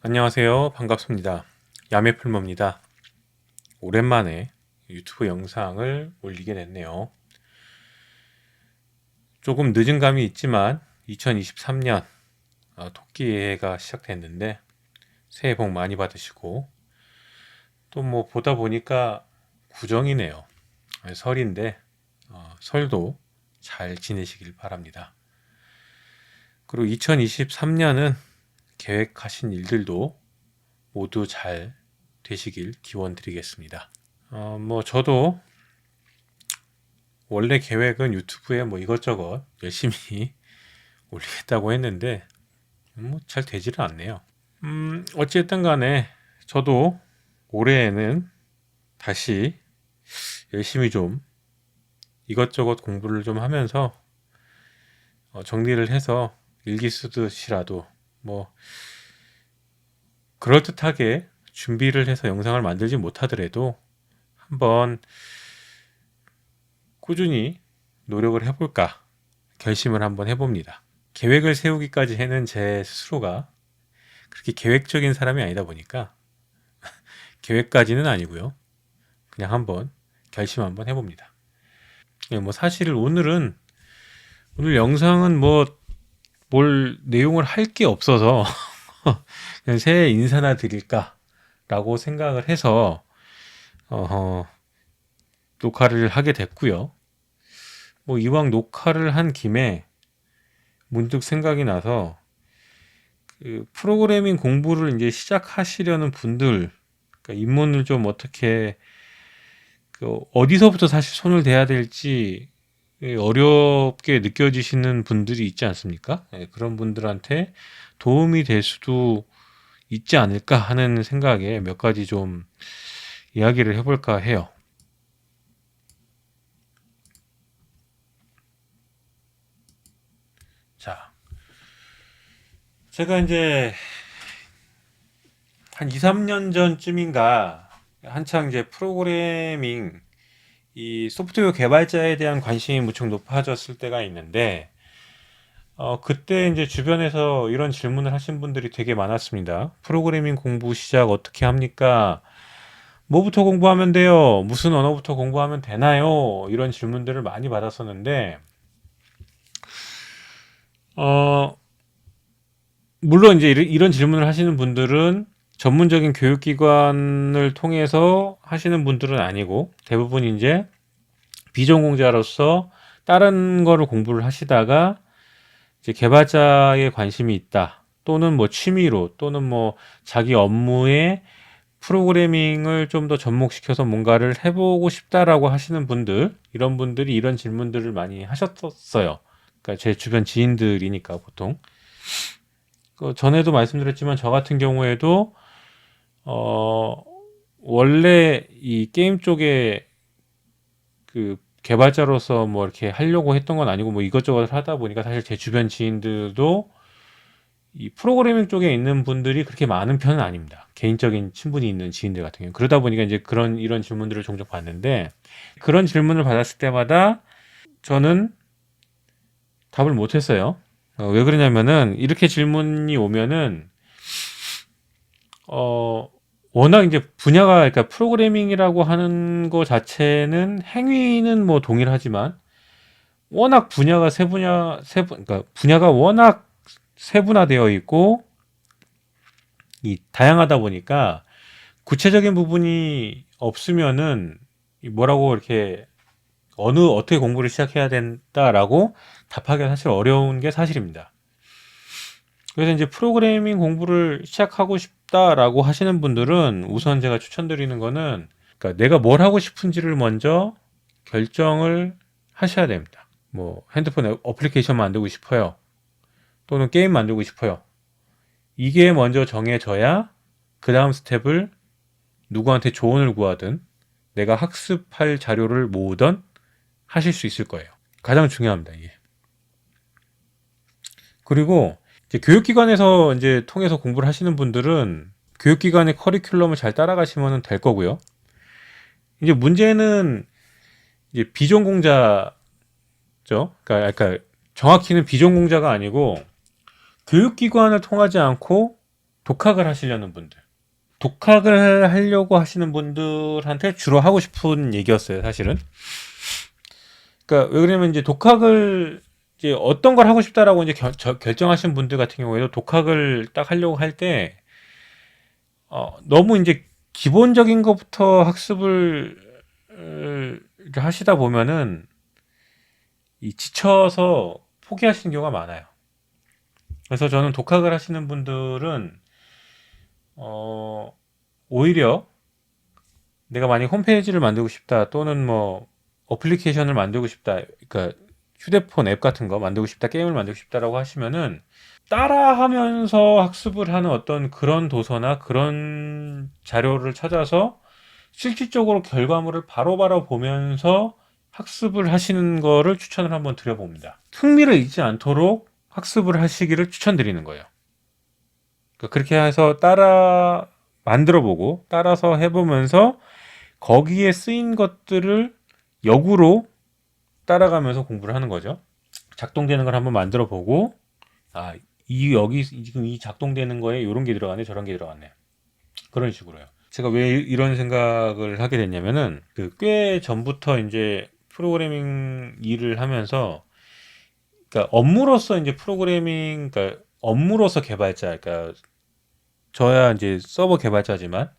안녕하세요. 반갑습니다. 야매풀모입니다. 오랜만에 유튜브 영상을 올리게 됐네요. 조금 늦은 감이 있지만 2023년 토끼해가 시작됐는데 새해 복 많이 받으시고 또 뭐 보다 보니까 구정이네요. 설인데 설도 잘 지내시길 바랍니다. 그리고 2023년은 계획하신 일들도 모두 잘 되시길 기원 드리겠습니다. 뭐 저도 원래 계획은 유튜브에 뭐 이것저것 열심히 올리겠다고 했는데 뭐 잘 되지를 않네요. 어찌됐든 간에 저도 올해에는 다시 열심히 좀 이것저것 공부를 좀 하면서 정리를 해서 일기 쓰듯이라도 뭐 그럴듯하게 준비를 해서 영상을 만들지 못하더라도 한번 꾸준히 노력을 해볼까 결심을 한번 해봅니다. 계획을 세우기까지 해는 제 스스로가 그렇게 계획적인 사람이 아니다 보니까 계획까지는 아니고요. 그냥 한번 결심 한번 해봅니다. 뭐 사실 오늘 영상은 뭐 뭘 내용을 할 게 없어서 그냥 새해 인사나 드릴까라고 생각을 해서 녹화를 하게 됐고요. 뭐 이왕 녹화를 한 김에 문득 생각이 나서 그 프로그래밍 공부를 이제 시작하시려는 분들, 그러니까 입문을 좀 어떻게 어디서부터 사실 손을 대야 될지 어렵게 느껴지시는 분들이 있지 않습니까? 그런 분들한테 도움이 될 수도 있지 않을까 하는 생각에 몇 가지 좀 이야기를 해볼까 해요. 자, 제가 이제 한 2, 3년 전쯤인가 한창 이제 프로그래밍 이 소프트웨어 개발자에 대한 관심이 무척 높아졌을 때가 있는데 그때 이제 주변에서 이런 질문을 하신 분들이 되게 많았습니다. 프로그래밍 공부 시작 어떻게 합니까? 뭐부터 공부하면 돼요? 무슨 언어부터 공부하면 되나요? 이런 질문들을 많이 받았었는데 어, 물론 이제 이런 질문을 하시는 분들은 전문적인 교육기관을 통해서 하시는 분들은 아니고 대부분 이제 비전공자로서 다른 거를 공부를 하시다가 이제 개발자에 관심이 있다. 또는 뭐 취미로 또는 뭐 자기 업무에 프로그래밍을 좀 더 접목시켜서 뭔가를 해보고 싶다라고 하시는 분들, 이런 분들이 이런 질문들을 많이 하셨었어요. 그러니까 제 주변 지인들이니까 보통. 전에도 말씀드렸지만 저 같은 경우에도 어, 원래 이 게임 쪽에 그 개발자로서 뭐 이렇게 하려고 했던 건 아니고 뭐 이것저것 하다 보니까 사실 제 주변 지인들도 이 프로그래밍 쪽에 있는 분들이 그렇게 많은 편은 아닙니다. 개인적인 친분이 있는 지인들 같은 경우. 그러다 보니까 이제 이런 질문들을 종종 받는데 그런 질문을 받았을 때마다 저는 답을 못 했어요. 왜 그러냐면은 이렇게 질문이 오면은 어 워낙 이제 분야가 그러니까 프로그래밍이라고 하는 거 자체는 행위는 뭐 동일하지만 워낙 분야가 그러니까 분야가 워낙 세분화되어 있고 이 다양하다 보니까 구체적인 부분이 없으면은 뭐라고 이렇게 어떻게 공부를 시작해야 된다라고 답하기가 사실 어려운 게 사실입니다. 그래서 이제 프로그래밍 공부를 시작하고 싶다라고 하시는 분들은 우선 제가 추천드리는 거는 그러니까 내가 뭘 하고 싶은지를 먼저 결정을 하셔야 됩니다. 뭐 핸드폰 어플리케이션 만들고 싶어요. 또는 게임 만들고 싶어요. 이게 먼저 정해져야 그 다음 스텝을 누구한테 조언을 구하든 내가 학습할 자료를 모으든 하실 수 있을 거예요. 가장 중요합니다, 이게. 그리고 이제 교육기관에서 이제 통해서 공부를 하시는 분들은 교육기관의 커리큘럼을 잘 따라가시면 될 거고요. 이제 문제는 이제 비전공자죠. 그러니까 정확히는 비전공자가 아니고 교육기관을 통하지 않고 독학을 하시려는 분들, 독학을 하려고 하시는 분들한테 주로 하고 싶은 얘기였어요, 사실은. 그러니까 왜 그러냐면 이제 독학을 이제 어떤 걸 하고 싶다라고 이제 결정하신 분들 같은 경우에도 독학을 딱 하려고 할 때 너무 이제 기본적인 것부터 학습을 이렇게 하시다 보면은 이 지쳐서 포기하시는 경우가 많아요. 그래서 저는 독학을 하시는 분들은 오히려 내가 만약 홈페이지를 만들고 싶다 또는 뭐 어플리케이션을 만들고 싶다, 그러니까 휴대폰 앱 같은 거 만들고 싶다, 게임을 만들고 싶다라고 하시면은 따라하면서 학습을 하는 어떤 그런 도서나 그런 자료를 찾아서 실질적으로 결과물을 바로바로 보면서 학습을 하시는 거를 추천을 한번 드려봅니다. 흥미를 잃지 않도록 학습을 하시기를 추천드리는 거예요. 그러니까 그렇게 해서 따라 만들어 보고 따라서 해보면서 거기에 쓰인 것들을 역으로 따라가면서 공부를 하는 거죠. 작동되는 걸 한번 만들어 보고, 여기 지금 이 작동되는 거에 이런 게 들어가네, 저런 게 들어갔네. 그런 식으로요. 제가 왜 이런 생각을 하게 됐냐면은 꽤 전부터 이제 프로그래밍 일을 하면서, 그러니까 업무로서 이제 프로그래밍, 그러니까 업무로서 개발자, 그러니까 저야 이제 서버 개발자지만,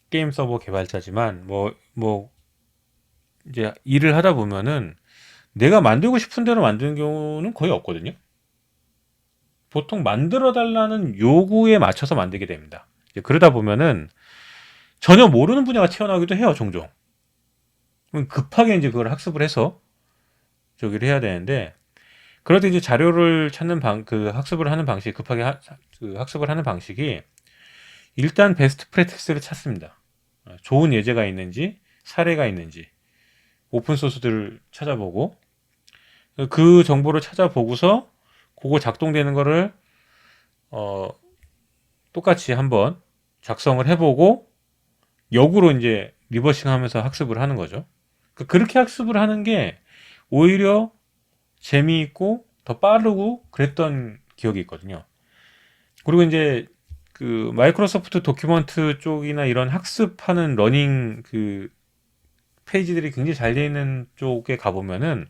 게임 서버 개발자지만 뭐 이제 일을 하다 보면은 내가 만들고 싶은 대로 만드는 경우는 거의 없거든요. 보통 만들어 달라는 요구에 맞춰서 만들게 됩니다. 이제 그러다 보면은 전혀 모르는 분야가 튀어나오기도 해요, 종종. 급하게 이제 그걸 학습을 해서 저기를 해야 되는데, 그럴 때 이제 자료를 찾는 학습을 하는 방식, 급하게 학습을 하는 방식이 일단 베스트 프랙티스를 찾습니다. 좋은 예제가 있는지, 사례가 있는지, 오픈 소스들을 찾아보고, 그 정보를 찾아보고서 그거 작동되는 거를 똑같이 한번 작성을 해보고 역으로 이제 리버싱 하면서 학습을 하는 거죠. 그렇게 학습을 하는 게 오히려 재미있고 더 빠르고 그랬던 기억이 있거든요. 그리고 이제 마이크로소프트 도큐먼트 쪽이나 이런 학습하는 러닝 페이지들이 굉장히 잘 되어 있는 쪽에 가보면은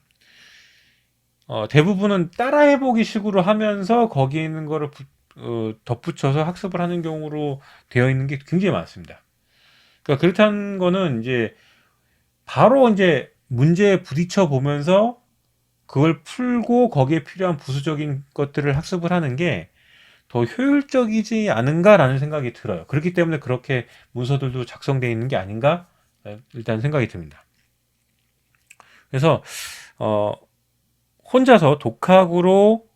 대부분은 따라해보기 식으로 하면서 거기에 있는 거를 덧붙여서 학습을 하는 경우로 되어 있는 게 굉장히 많습니다. 그러니까 그렇다는 거는 이제 바로 이제 문제에 부딪혀 보면서 그걸 풀고 거기에 필요한 부수적인 것들을 학습을 하는 게 더 효율적이지 않은가라는 생각이 들어요. 그렇기 때문에 그렇게 문서들도 작성되어 있는 게 아닌가 일단 생각이 듭니다. 그래서 혼자서 독학으로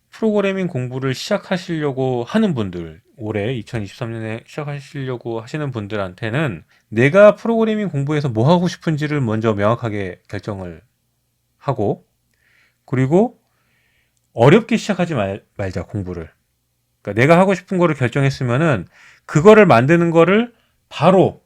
프로그래밍 공부를 시작하시려고 하는 분들, 올해 2023년에 시작하시려고 하시는 분들한테는 내가 프로그래밍 공부에서 뭐 하고 싶은지를 먼저 명확하게 결정을 하고, 그리고 어렵게 시작하지 말자, 공부를. 그러니까 내가 하고 싶은 거를 결정했으면은 그거를 만드는 거를 바로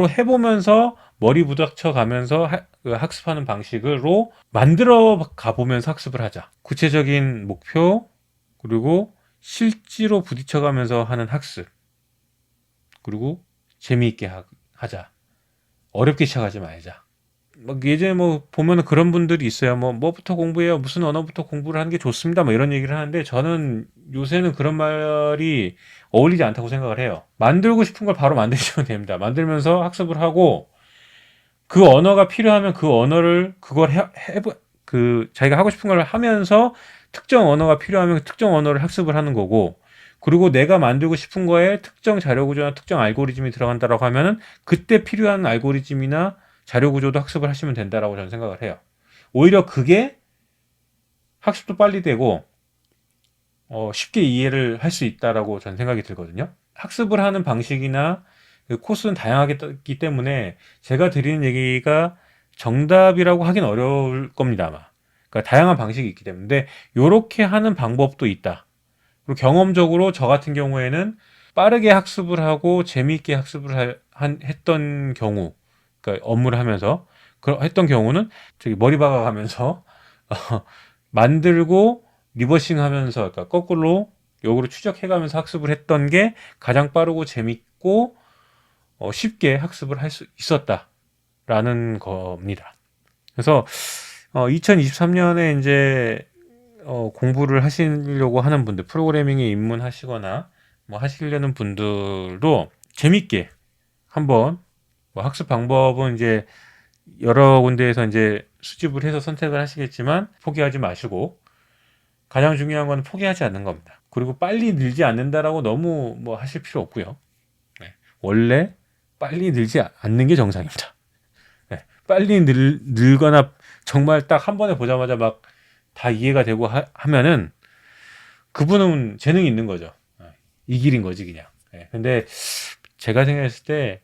해보면서 머리 부닥쳐 가면서 학습하는 방식으로 만들어 가보면서 학습을 하자. 구체적인 목표, 그리고 실제로 부딪혀 가면서 하는 학습, 그리고 재미있게 하자. 어렵게 시작하지 말자. 막 예전에 뭐 보면은 그런 분들이 있어요. 뭐부터 공부해요, 무슨 언어부터 공부를 하는 게 좋습니다, 뭐 이런 얘기를 하는데, 저는 요새는 그런 말이 어울리지 않다고 생각을 해요. 만들고 싶은 걸 바로 만드시면 됩니다. 만들면서 학습을 하고, 그 언어가 필요하면 그 언어를 자기가 하고 싶은 걸 하면서 특정 언어가 필요하면 특정 언어를 학습을 하는 거고, 그리고 내가 만들고 싶은 거에 특정 자료 구조나 특정 알고리즘이 들어간다라고 하면은 그때 필요한 알고리즘이나 자료 구조도 학습을 하시면 된다라고 저는 생각을 해요. 오히려 그게 학습도 빨리 되고 쉽게 이해를 할 수 있다라고 저는 생각이 들거든요. 학습을 하는 방식이나 코스는 다양하기 때문에 제가 드리는 얘기가 정답이라고 하긴 어려울 겁니다, 아마. 그러니까 다양한 방식이 있기 때문에 이렇게 하는 방법도 있다. 그리고 경험적으로 저 같은 경우에는 빠르게 학습을 하고 재미있게 학습을 했던 경우, 그러니까 업무를 하면서 했던 경우는 저기 머리 박아가면서 만들고 리버싱 하면서, 그러니까 거꾸로 역으로 추적해가면서 학습을 했던 게 가장 빠르고 재밌고 쉽게 학습을 할 수 있었다라는 겁니다. 그래서 2023년에 이제 공부를 하시려고 하는 분들, 프로그래밍에 입문하시거나 뭐 하시려는 분들도 재밌게 한번 뭐 학습 방법은 이제 여러 군데에서 이제 수집을 해서 선택을 하시겠지만 포기하지 마시고, 가장 중요한 건 포기하지 않는 겁니다. 그리고 빨리 늘지 않는다라고 너무 뭐 하실 필요 없고요. 네. 원래 빨리 늘지 않는 게 정상입니다. 네. 빨리 늘거나 정말 딱 한 번에 보자마자 막 다 이해가 되고 하면은 그분은 재능이 있는 거죠. 이 길인 거지 그냥. 근데 제가 생각했을 때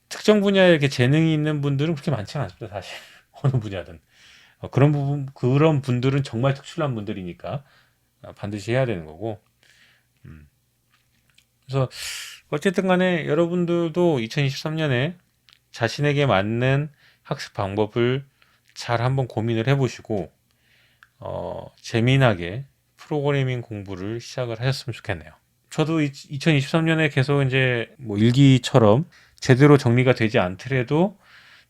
특정 분야에 이렇게 재능이 있는 분들은 그렇게 많지는 않습니다, 사실. 어느 분야든. 그런 분들은 정말 특출난 분들이니까 반드시 해야 되는 거고. 그래서 어쨌든 간에 여러분들도 2023년에 자신에게 맞는 학습 방법을 잘 한번 고민을 해보시고, 재미나게 프로그래밍 공부를 시작을 하셨으면 좋겠네요. 저도 2023년에 계속 이제 뭐 일기처럼 제대로 정리가 되지 않더라도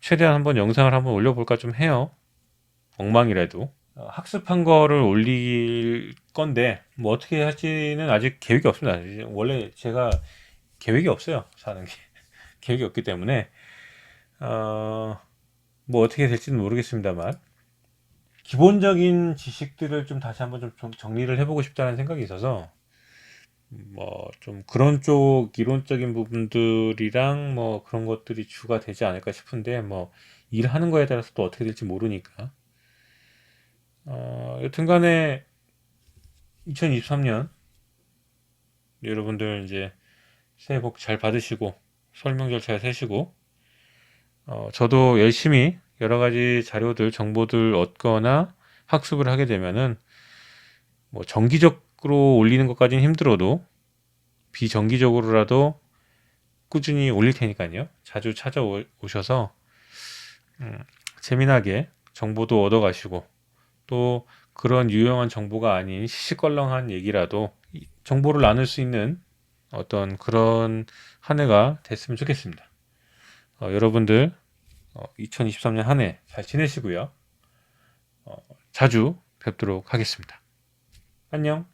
최대한 한번 영상을 한번 올려볼까 좀 해요. 엉망이라도. 학습한 거를 올릴 건데 뭐 어떻게 할지는 아직 계획이 없습니다. 원래 제가 계획이 없어요. 사는 게. 계획이 없기 때문에 뭐 어떻게 될지는 모르겠습니다만, 기본적인 지식들을 좀 다시 한번 좀 정리를 해보고 싶다는 생각이 있어서 뭐 좀 그런 쪽 이론적인 부분들이랑 뭐 그런 것들이 주가 되지 않을까 싶은데, 뭐 일하는 거에 따라서 또 어떻게 될지 모르니까 여튼간에 2023년 여러분들 이제 새해 복 잘 받으시고 설명절 잘 세시고, 저도 열심히 여러 가지 자료들 정보들 얻거나 학습을 하게 되면은 뭐 정기적으로 올리는 것까지는 힘들어도 비정기적으로라도 꾸준히 올릴 테니까요. 자주 찾아오셔서 재미나게 정보도 얻어가시고, 또 그런 유용한 정보가 아닌 시시껄렁한 얘기라도 정보를 나눌 수 있는 어떤 그런 한 해가 됐으면 좋겠습니다. 여러분들 2023년 한 해 잘 지내시고요. 자주 뵙도록 하겠습니다. 안녕.